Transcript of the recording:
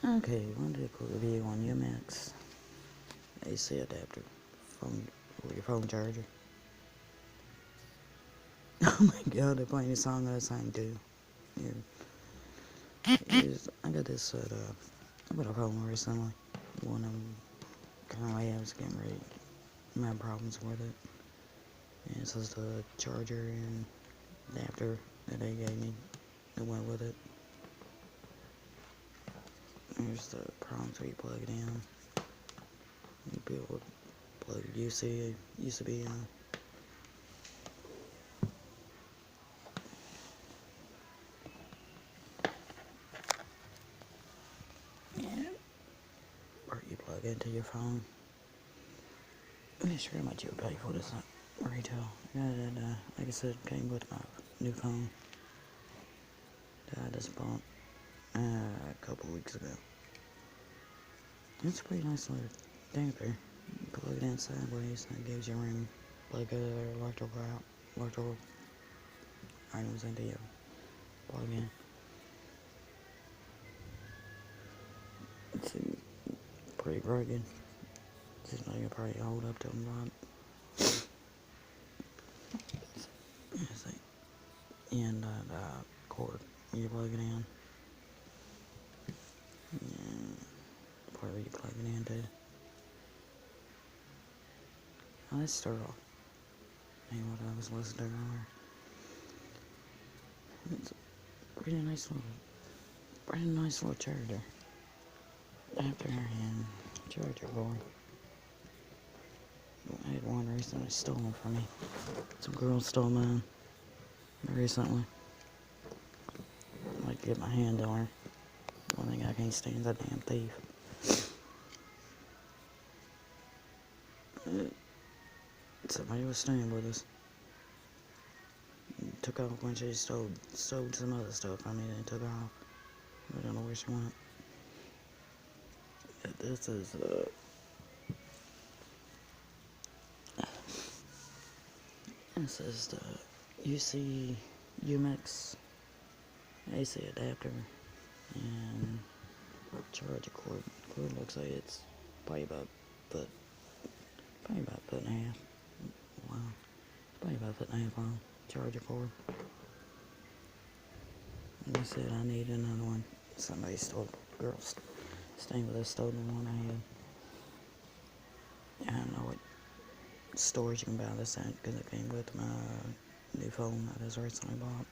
Okay, I wanted to do a quick review on UMX AC Adapter phone for your phone charger. Oh my god, they're playing a song that I sang too. Here. I got this at I bought a phone recently. One I'm currently I was getting ready. I'm having problems with it. And this is the charger and adapter that they gave me that went with it. Here's the prongs where you plug it in. You'll be able to plug it used to be or you plug into your phone. I'm not sure how much you would pay for this at retail. Like I said, came with my new phone that I just bought a couple weeks ago. It's a pretty nice little adapter. You plug it in sideways and it gives you room. Plug other electrical items into your plug in. It's pretty rugged. Seems like it'll probably hold up to a lot. And the cord you plug it in. And where you plug it into. Now let's start off. Hey, what I was listening to earlier. It's a pretty nice little charger. Adapter and charger board. I had one recently stolen from me. Some girl stole mine recently. I'd like to get my hand on her. One thing I can't stand is that damn thief. Somebody was staying with us. Took off when she stole some other stuff from me and took off. I don't know where she went. This is the UMX AC Adapter and charger cord. Cord looks like it's probably about a foot and a half. Wow, probably about a foot and a half long. Charger cord. Like I said, I need another one. Somebody stole. Girls staying with us stole the one I had. I don't know what stores you can buy this at because it came with my new phone that I just recently bought.